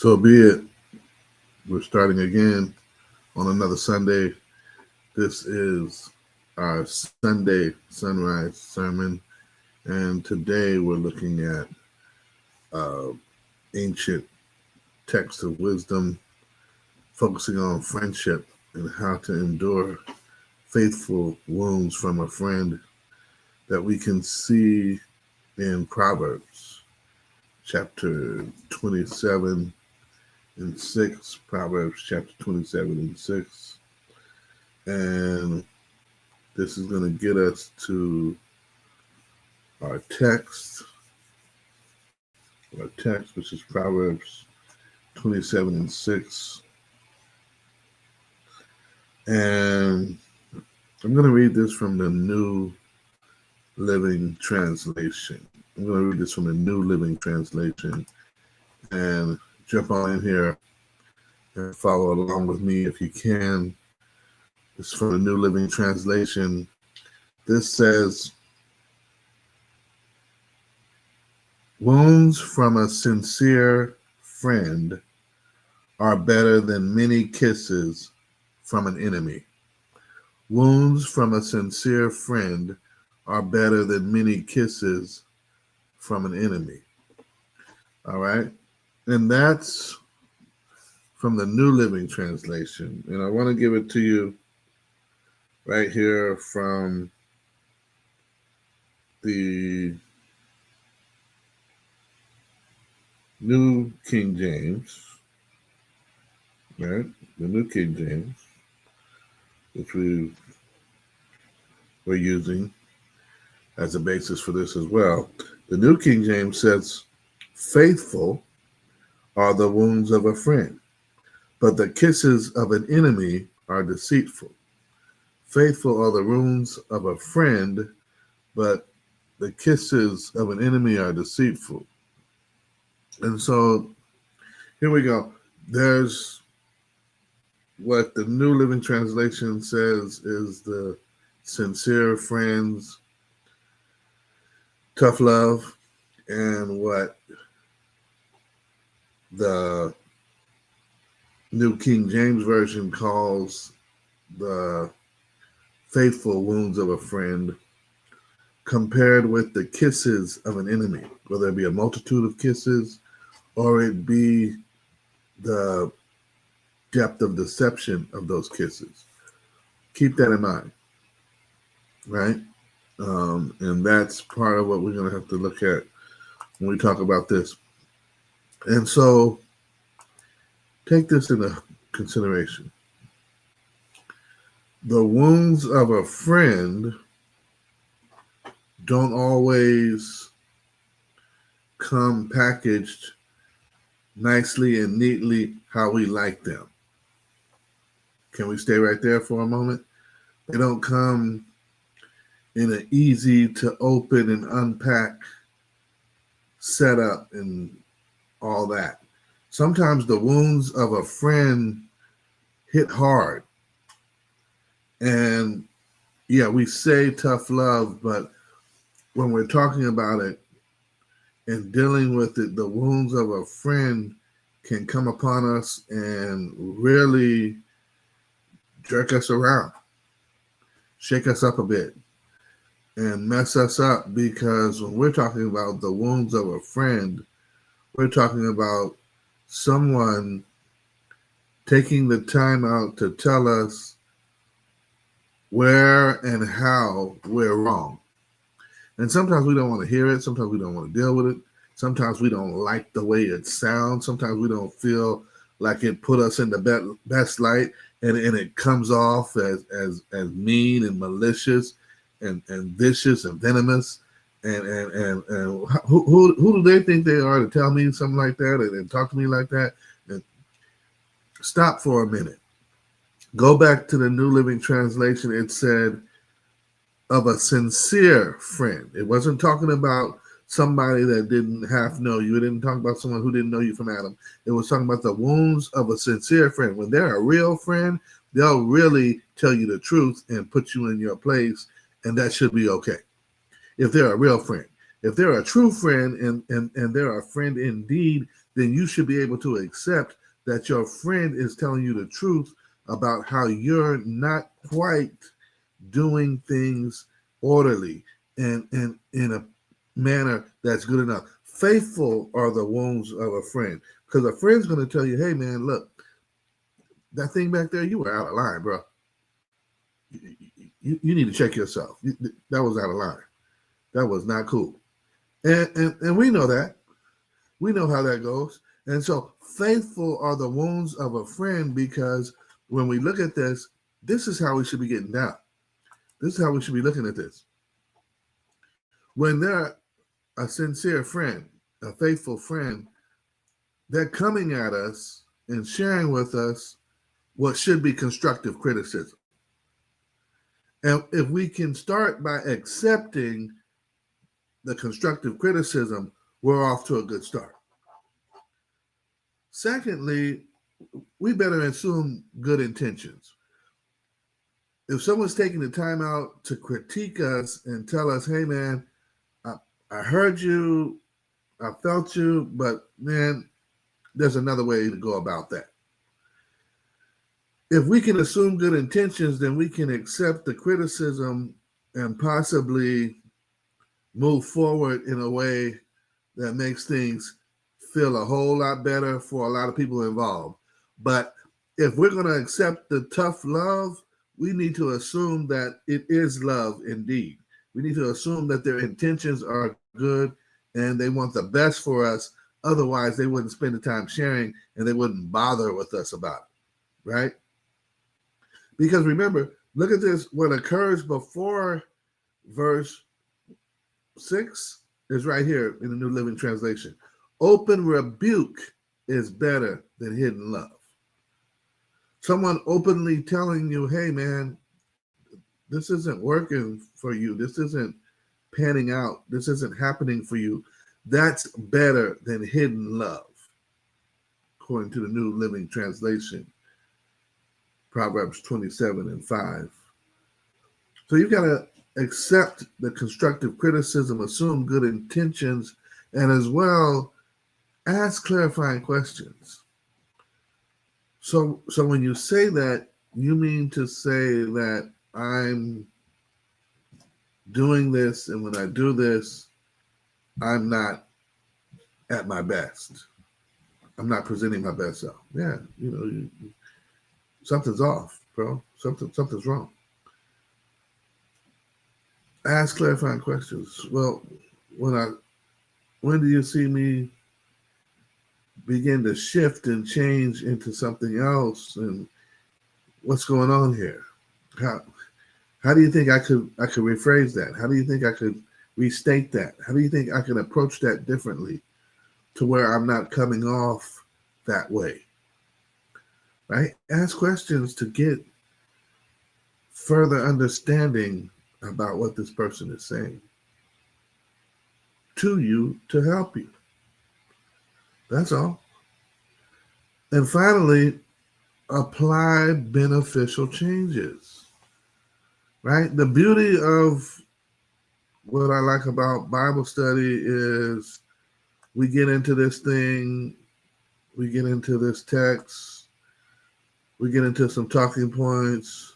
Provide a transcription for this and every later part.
So be it. We're starting again on another Sunday. This is our Sunday sunrise sermon, and today we're looking at ancient texts of wisdom, focusing on friendship and how to endure faithful wounds from a friend that we can see in Proverbs chapter 27 and 6, Proverbs chapter 27 and 6. And this is going to get us to our text, which is Proverbs 27 and 6. And I'm going to read this from the New Living Translation. And jump on in here and follow along with me if you can. It's from the New Living Translation. This says, "Wounds from a sincere friend are better than many kisses from an enemy." Wounds from a sincere friend are better than many kisses from an enemy. All right? And that's from the New Living Translation. And I want to give it to you right here from the New King James, right? The New King James, which we're using as a basis for this as well. The New King James says, "Faithful are the wounds of a friend, but the kisses of an enemy are deceitful." Faithful are the wounds of a friend, but the kisses of an enemy are deceitful. And so here we go. There's what the New Living Translation says is the sincere friends, tough love, and what the New King James Version calls the faithful wounds of a friend, compared with the kisses of an enemy, whether it be a multitude of kisses or it be the depth of deception of those kisses. Keep that in mind, right? And that's part of what we're going to have to look at when we talk about this. And so take this into consideration. The wounds of a friend don't always come packaged nicely and neatly how we like them. Can we stay right there for a moment? They don't come in an easy to open and unpack setup and all that. Sometimes the wounds of a friend hit hard. And yeah, we say tough love, but when we're talking about it and dealing with it, the wounds of a friend can come upon us and really jerk us around, shake us up a bit, and mess us up, because when we're talking about the wounds of a friend, we're talking about someone taking the time out to tell us where and how we're wrong. And sometimes we don't want to hear it. Sometimes we don't want to deal with it. Sometimes we don't like the way it sounds. Sometimes we don't feel like it put us in the best light, and it comes off as mean and malicious and vicious and venomous. And who do they think they are to tell me something like that and talk to me like that? And stop for a minute. Go back to the New Living Translation. It said, of a sincere friend. It wasn't talking about somebody that didn't half know you. It didn't talk about someone who didn't know you from Adam. It was talking about the wounds of a sincere friend. When they're a real friend, they'll really tell you the truth and put you in your place, and that should be okay. If they're a real friend. If they're a true friend and they're a friend indeed, then you should be able to accept that your friend is telling you the truth about how you're not quite doing things orderly and in a manner that's good enough. Faithful are the wounds of a friend, because a friend's going to tell you, hey, man, look, that thing back there, you were out of line, bro. You need to check yourself. That was out of line. That was not cool. And we know that. We know how that goes. And so faithful are the wounds of a friend, because when we look at this, this is how we should be getting down. This is how we should be looking at this. When they're a sincere friend, a faithful friend, they're coming at us and sharing with us what should be constructive criticism. And if we can start by accepting the constructive criticism, we're off to a good start. Secondly, we better assume good intentions. If someone's taking the time out to critique us and tell us, hey, man, I heard you, I felt you, but man, there's another way to go about that. If we can assume good intentions, then we can accept the criticism and possibly move forward in a way that makes things feel a whole lot better for a lot of people involved. But if we're going to accept the tough love, we need to assume that it is love indeed. We need to assume that their intentions are good and they want the best for us. Otherwise, they wouldn't spend the time sharing and they wouldn't bother with us about it, right? Because remember, look at this. What occurs before verse 6 is right here in the New Living Translation. Open rebuke is better than hidden love. Someone openly telling you, hey, man, this isn't working for you. This isn't panning out. This isn't happening for you. That's better than hidden love, according to the New Living Translation, Proverbs 27:5. So you've got to accept the constructive criticism, assume good intentions, and as well ask clarifying questions. So when you say that, you mean to say that I'm doing this, and when I do this, I'm not at my best. I'm not presenting my best self. Yeah, something's off, bro. Something's wrong. Ask clarifying questions. Well, when do you see me begin to shift and change into something else? And what's going on here? How do you think I could rephrase that? How do you think I could restate that? How do you think I can approach that differently to where I'm not coming off that way? Right? Ask questions to get further understanding about what this person is saying to you to help you. That's all. And finally, apply beneficial changes. Right? The beauty of what I like about Bible study is we get into this thing, we get into this text, we get into some talking points,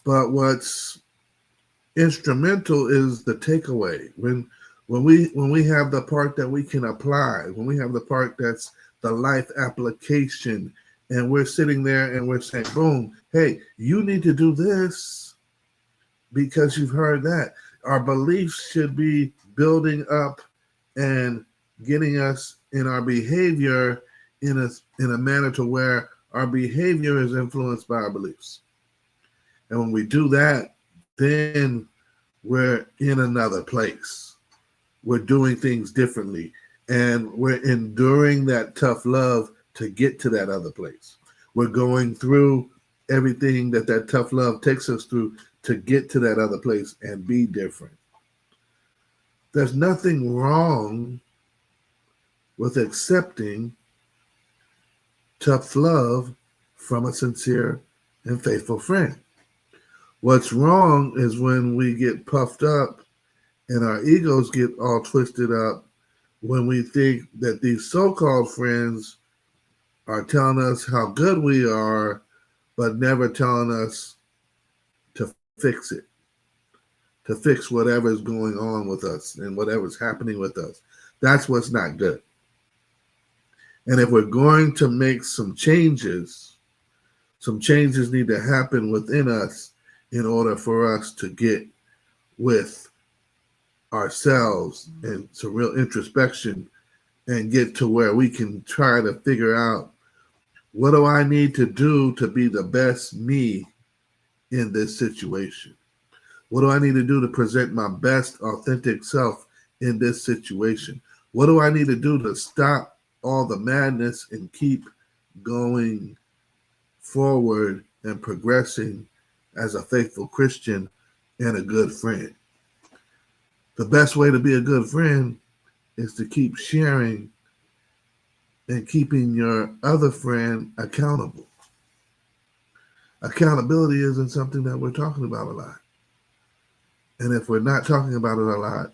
but what's instrumental is the takeaway. When we have the part that we can apply, when we have the part that's the life application, and we're sitting there and we're saying, boom, hey, you need to do this because you've heard that. Our beliefs should be building up and getting us in our behavior in a manner to where our behavior is influenced by our beliefs. And when we do that, then we're in another place. We're doing things differently. And we're enduring that tough love to get to that other place. We're going through everything that tough love takes us through to get to that other place and be different. There's nothing wrong with accepting tough love from a sincere and faithful friend. What's wrong is when we get puffed up and our egos get all twisted up when we think that these so-called friends are telling us how good we are, but never telling us to fix it, to fix whatever's going on with us and whatever's happening with us. That's what's not good. And if we're going to make some changes need to happen within us in order for us to get with ourselves and some real introspection and get to where we can try to figure out, what do I need to do to be the best me in this situation? What do I need to do to present my best authentic self in this situation? What do I need to do to stop all the madness and keep going forward and progressing as a faithful Christian and a good friend? The best way to be a good friend is to keep sharing and keeping your other friend accountable. Accountability isn't something that we're talking about a lot. And if we're not talking about it a lot,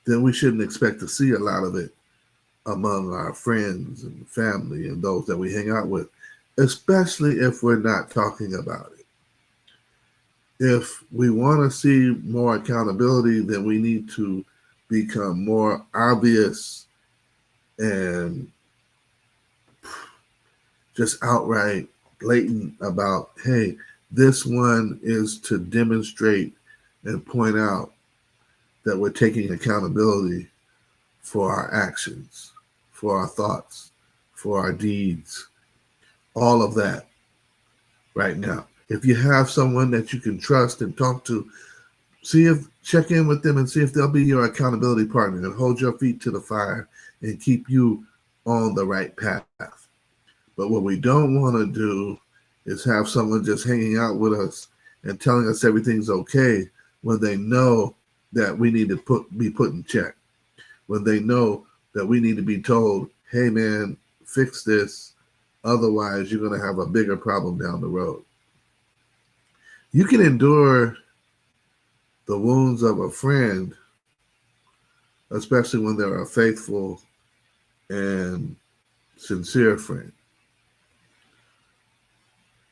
then we shouldn't expect to see a lot of it among our friends and family and those that we hang out with, especially if we're not talking about it. If we want to see more accountability, then we need to become more obvious and just outright blatant about, hey, this one is to demonstrate and point out that we're taking accountability for our actions, for our thoughts, for our deeds, all of that right now. If you have someone that you can trust and talk to, check in with them and see if they'll be your accountability partner and hold your feet to the fire and keep you on the right path. But what we don't want to do is have someone just hanging out with us and telling us everything's okay when they know that we need to be put in check, when they know that we need to be told, hey man, fix this, otherwise you're going to have a bigger problem down the road. You can endure the wounds of a friend, especially when they're a faithful and sincere friend.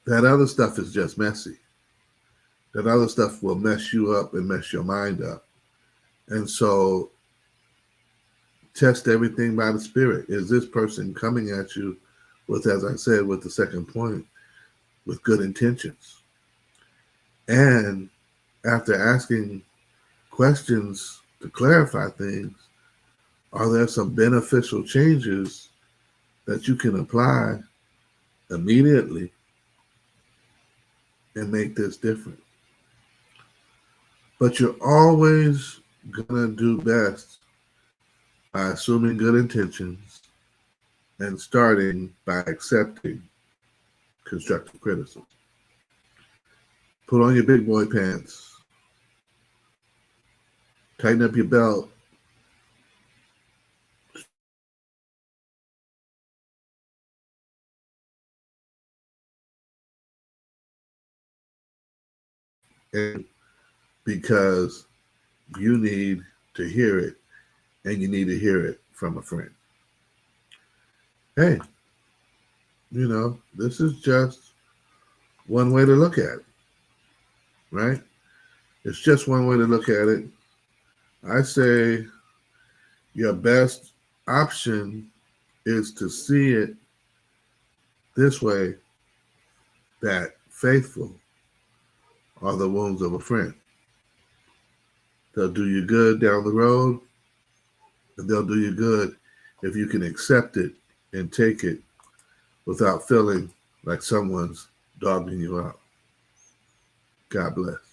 That other stuff is just messy. That other stuff will mess you up and mess your mind up. And so test everything by the Spirit. Is this person coming at you with, as I said, with the second point, with good intentions? And after asking questions to clarify things, are there some beneficial changes that you can apply immediately and make this different? But you're always going to do best by assuming good intentions and starting by accepting constructive criticism. Put on your big boy pants. Tighten up your belt. And because you need to hear it, and you need to hear it from a friend. Hey, this is just one way to look at it, right? It's just one way to look at it. I say your best option is to see it this way, that faithful are the wounds of a friend. They'll do you good down the road, and they'll do you good if you can accept it and take it without feeling like someone's dogging you out. God bless.